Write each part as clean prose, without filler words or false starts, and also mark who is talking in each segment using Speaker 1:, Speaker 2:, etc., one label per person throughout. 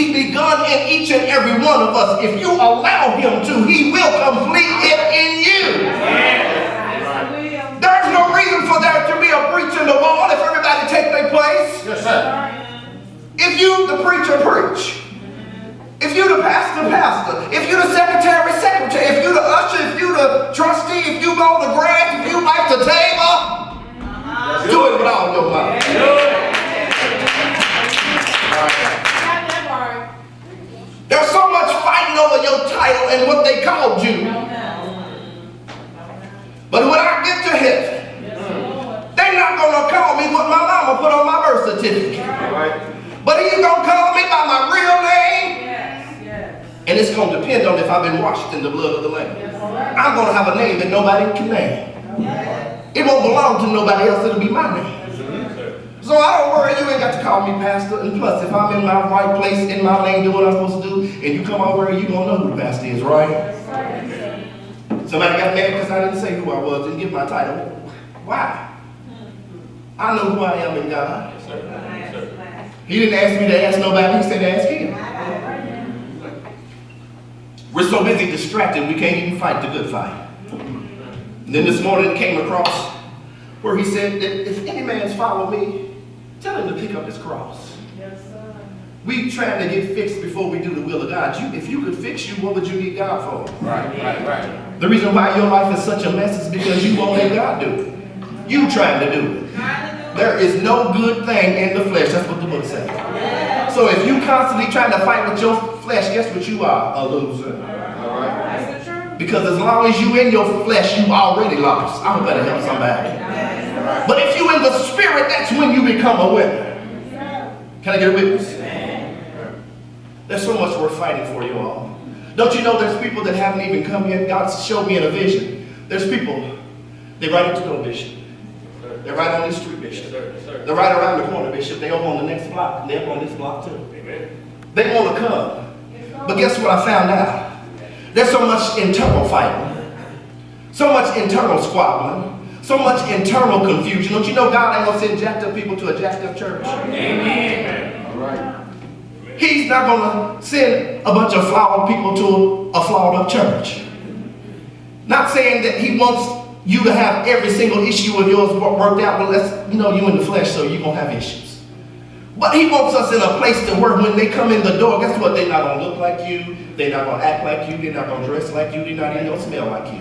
Speaker 1: he begun in each and every one of us, if you allow him to, he will complete it in you. There's no reason for there to be a breach in the wall if everybody take their place.
Speaker 2: Yes, sir.
Speaker 1: If you, the preacher, preach. If you, the pastor, pastor. If you, the secretary, secretary. If you, the usher. If you, the trustee. If you mow the grass. If you wipe the table. Do it with all your might. There's so much fighting over your title and what they called you. But when I get to heaven, they're not going to call me what my mama put on my birth certificate. But he's going to call me by my real name. And it's going to depend on if I've been washed in the blood of the Lamb. I'm going to have a name that nobody can name. It won't belong to nobody else. It'll be my name. So I don't worry, you ain't got to call me pastor. And plus, if I'm in my right place, in my lane, doing what I'm supposed to do, and you come over here, you going to know who the pastor is, right? Somebody got mad because I didn't say who I was, didn't give my title. Why? I know who I am in God. He didn't ask me to ask nobody, he said to ask him. We're so busy distracted, we can't even fight the good fight. And then this morning it came across where he said that if any man's follow me, tell him to pick up his cross.
Speaker 3: Yes, sir.
Speaker 1: We trying to get fixed before we do the will of God. If you could fix you, what would you need God for?
Speaker 2: Right.
Speaker 1: The reason why your life is such a mess is because you won't let God do it. You trying to do it. There is no good thing in the flesh. That's what the book says. So if you constantly trying to fight with your flesh, guess what you are? A loser.
Speaker 2: All right.
Speaker 1: Because as long as you in your flesh, you already lost. I'm going to help somebody. But if you in the spirit, that's when you become a winner. Can I get a witness? There's so much we're fighting for, you all. Don't you know there's people that haven't even come yet? God showed me in a vision. There's people, they're right at the door, Bishop. They're right on this street, Bishop. They're right around the corner, Bishop. They're over on the next block. They're up on this block too. They want to come. But guess what I found out? There's so much internal fighting. So much internal squabbling. So much internal confusion. Don't you know God ain't going to send jacked up people to a jacked up church?
Speaker 2: Amen. All right.
Speaker 1: He's not going to send a bunch of flawed people to a flawed up church. Not saying that he wants you to have every single issue of yours worked out, but let's, you in the flesh, so you're going to have issues. But he wants us in a place to where when they come in the door, guess what? They're not going to look like you. They're not going to act like you. They're not going to dress like you. They're not even going to smell like you.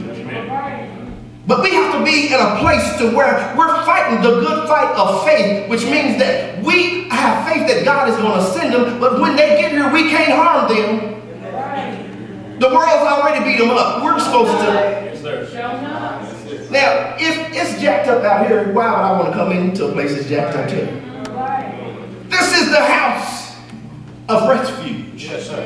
Speaker 1: But we have to be in a place to where we're fighting the good fight of faith, which means that we have faith that God is going to send them, but when they get here, we can't harm them. The world's already beat them up. We're supposed to. Now, if it's jacked up out here, why would I want to come into a place that's jacked up too? This is the house of refuge.
Speaker 2: Yes, sir.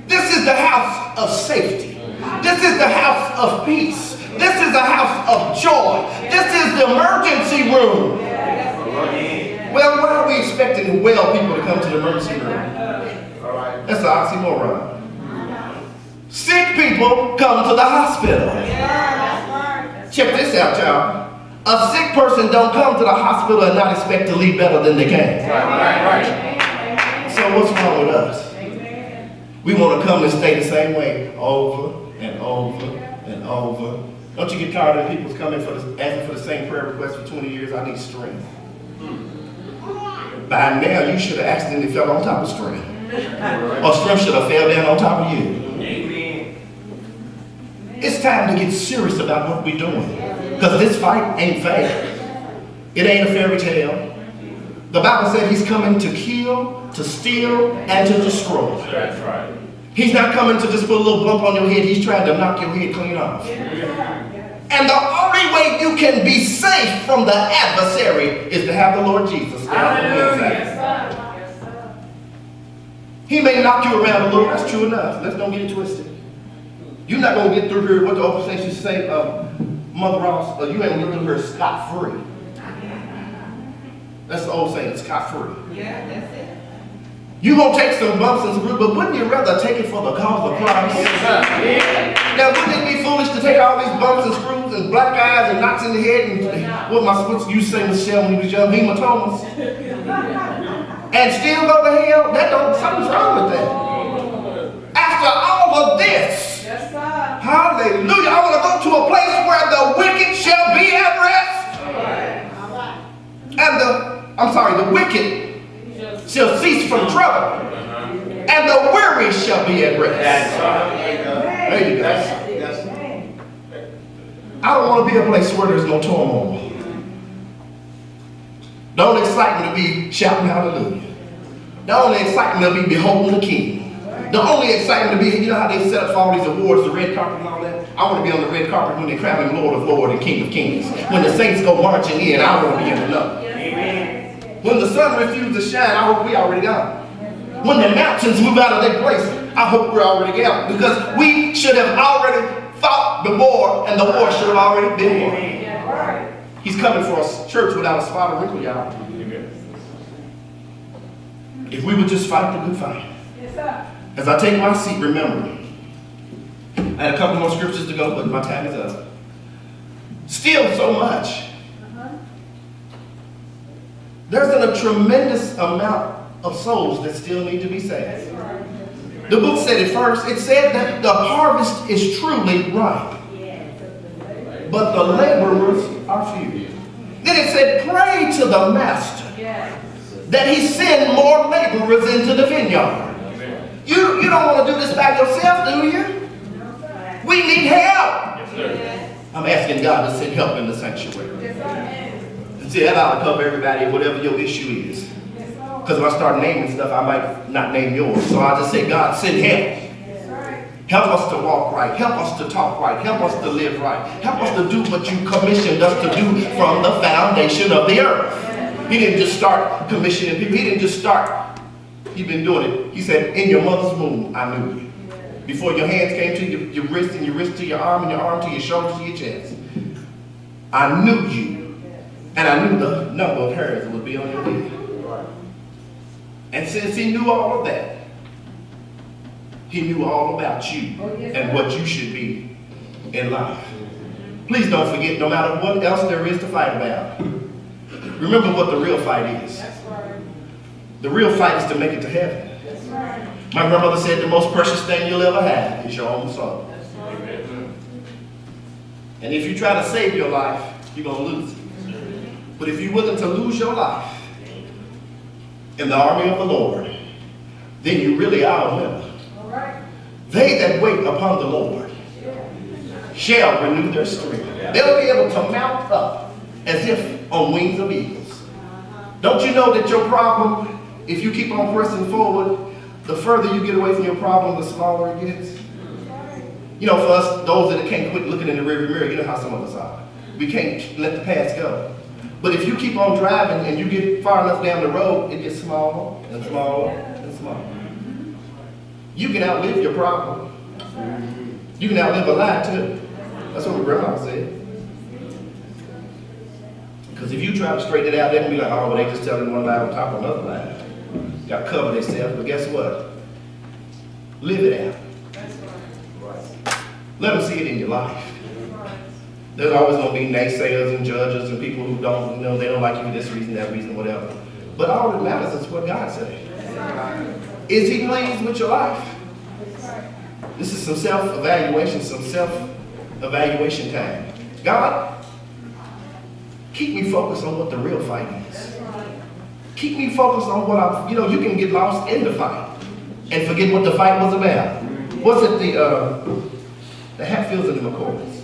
Speaker 1: This is the house of safety. This is the house of peace. This is the house of joy. This is the emergency room. Well, why are we expecting well people to come to the emergency room?
Speaker 2: All right.
Speaker 1: That's an oxymoron. Sick people come to the hospital. Check this out, y'all. A sick person don't come to the hospital and not expect to leave better than they came.
Speaker 2: Right.
Speaker 1: So what's wrong with us? We want to come and stay the same way over and over and over. Don't you get tired of people coming asking for the same prayer request for 20 years? I need strength. By now, you should have accidentally fell on top of strength. Or strength should have fell down on top of you. It's time to get serious about what we're doing. Because this fight ain't fair. It ain't a fairy tale. The Bible said he's coming to kill, to steal, and to destroy.
Speaker 2: That's right.
Speaker 1: He's not coming to just put a little bump on your head. He's trying to knock your head clean off. And the only way you can be safe from the adversary is to have the Lord Jesus down on the inside. He may knock you around a little. That's true enough. Let's don't get it twisted. You're not going to get through here, what the old saints used to say, Mother Ross, you ain't going to get through here scot-free. That's the old saying, scot-free.
Speaker 3: Yeah, that's it.
Speaker 1: You're going to take some bumps and some bruises, but wouldn't you rather take it for the cause of Christ? Now, wouldn't it be foolish to take all these bumps and screws and black eyes and knots in the head and what you say, Michelle, when you was young, hematomas, and still go to hell? Something's wrong with that. the wicked shall cease from trouble, and the weary shall be at rest. There you go. I don't want to be a place where there's no turmoil. The only excitement to be shouting hallelujah. The only excitement to be beholding the King. The only excitement to be, you know how they set up for all these awards, the red carpet and all that? I want to be on the red carpet when they crown him Lord of Lords and King of Kings. When the saints go marching in, I want to be in the know. When the sun refuses to shine, I hope we already gone. When the mountains move out of their place, I hope we're already gone. Because we should have already fought the war, and the war should have already been won. He's coming for a church without a spot or wrinkle, y'all. If we would just fight the good fight. As I take my seat, remember, I had a couple more scriptures to go, but my time is up. Still so much. There's a tremendous amount of souls that still need to be saved. The book said it first. It said that the harvest is truly ripe, but the laborers are few. Then it said, pray to the master that he send more laborers into the vineyard. You don't want to do this by yourself, do you? We need help. I'm asking God to send help in the sanctuary. See, that ought to cover everybody, whatever your issue is. Because if I start naming stuff, I might not name yours. So I just say, God, send help. Help us to walk right. Help us to talk right. Help us to live right. Help us to do what you commissioned us to do from the foundation of the earth. He didn't just start commissioning people. He didn't just start. He's been doing it. He said, in your mother's womb, I knew you. Before your hands came to your wrist, and your wrist to your arm, and your arm to your shoulder, to your chest. I knew you. And I knew the number of hairs that would be on your head. And since he knew all of that, he knew all about you and what you should be in life. Please don't forget, no matter what else there is to fight about, remember what the real fight is. The real fight is to make it to heaven. My grandmother said the most precious thing you'll ever have is your own soul. And if you try to save your life, you're going to lose it. But if you're willing to lose your life in the army of the Lord, then you really are a winner. They that wait upon the Lord shall renew their strength. They'll be able to mount up as if on wings of eagles. Don't you know that your problem, if you keep on pressing forward, the further you get away from your problem, the smaller it gets? You know, for us, those that can't quit looking in the rearview mirror, you know how some of us are. We can't let the past go. But if you keep on driving and you get far enough down the road, it gets smaller and smaller and smaller. You can outlive your problem. You can outlive a lie too. That's what my grandma said. Because if you try to straighten it out, they can be like, oh, well, they just telling one lie on top of another lie. Got to cover themselves, but guess what? Live it out. Let them see it in your life. There's always going to be naysayers and judges and people who don't, they don't like you for this reason, that reason, whatever. But all that matters is what God said. Is he pleased with your life? This is some self-evaluation, time. God, keep me focused on what the real fight is. Keep me focused on what you can get lost in the fight and forget what the fight was about. Was it the Hatfields and the McCoys?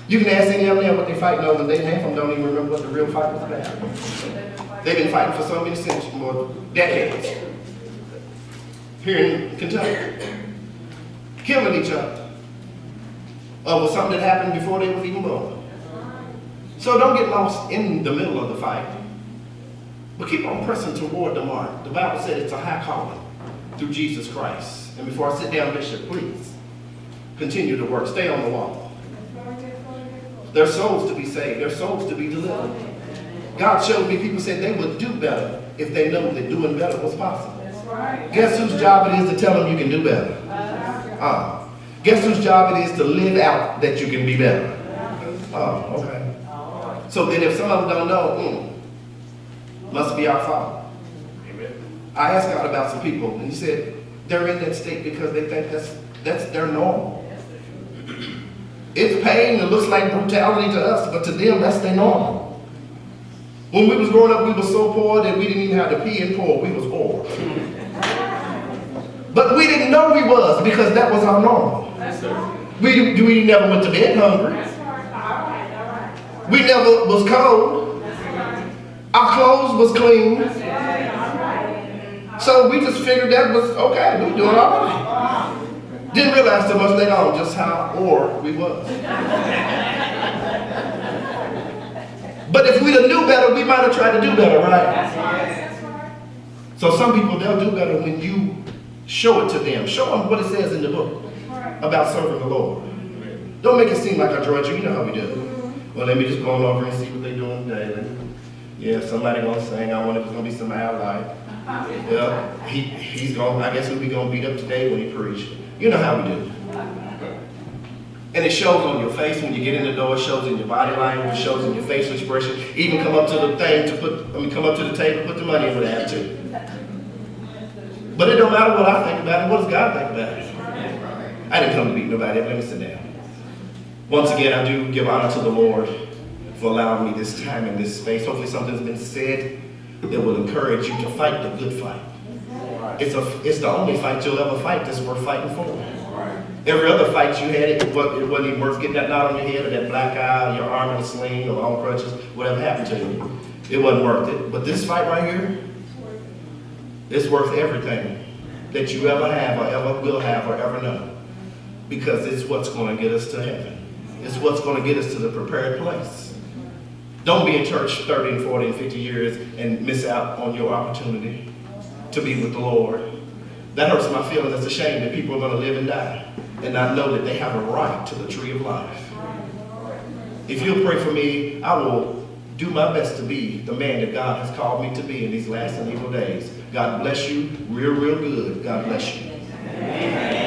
Speaker 1: You can ask any of them what they're fighting over, and half of them don't even remember what the real fight was about. They've been fighting for so many centuries, more decades, here in Kentucky, killing each other over something that happened before they was even born. So don't get lost in the middle of the fight, but keep on pressing toward the mark. The Bible said it's a high calling through Jesus Christ. And before I sit down, Bishop, please continue to work. Stay on the wall. There's souls to be saved. There's souls to be delivered. God showed me people said they would do better if they knew that doing better was possible. Guess whose job it is to tell them you can do better? Guess whose job it is to live out that you can be better? Okay. So then if some of them don't know, must be our fault. I asked God about some people, and he said they're in that state because they think that's their normal. It's pain and it looks like brutality to us, but to them, that's their normal. When we was growing up, we were so poor that we didn't even have to pee and pour. We was poor. But we didn't know we was because that was our normal. We never went to bed hungry. We never was cold. Our clothes was clean. So we just figured that was okay. We doing all right. Didn't realize so much later on just how poor we was. But if we'd have knew better, we might have tried to do better, right? So some people, they'll do better when you show it to them. Show them what it says in the book about serving the Lord. Don't make it seem like I drudge you. You know how we do. Well, let me just go on over and see what they're doing daily. Yeah, somebody gonna sing. I wonder if it's gonna be some like. Yeah, he's gonna. I guess we'll be gonna beat up today when he preach. You know how we do. And it shows on your face when you get in the door. It shows in your body language. It shows in your facial expression. Even come up to the thing to come up to the table, put the money in for the attitude. But it don't matter what I think about it. What does God think about it? I didn't come to beat nobody up. Let me sit down. Once again, I do give honor to the Lord for allowing me this time in this space. Hopefully something's been said that will encourage you to fight the good fight. It's the only fight you'll ever fight that's worth fighting for. Every other fight you had, it wasn't even worth getting that knot on your head or that black eye, or your arm in a sling or on crutches, whatever happened to you. It wasn't worth it. But this fight right here, it's worth everything that you ever have or ever will have or ever know. Because it's what's going to get us to heaven. It's what's going to get us to the prepared place. Don't be in church 30 and 40 and 50 years and miss out on your opportunity to be with the Lord. That hurts my feelings. It's a shame that people are going to live and die and not know that they have a right to the tree of life. If you'll pray for me, I will do my best to be the man that God has called me to be in these last and evil days. God bless you real, real good. God bless you. Amen.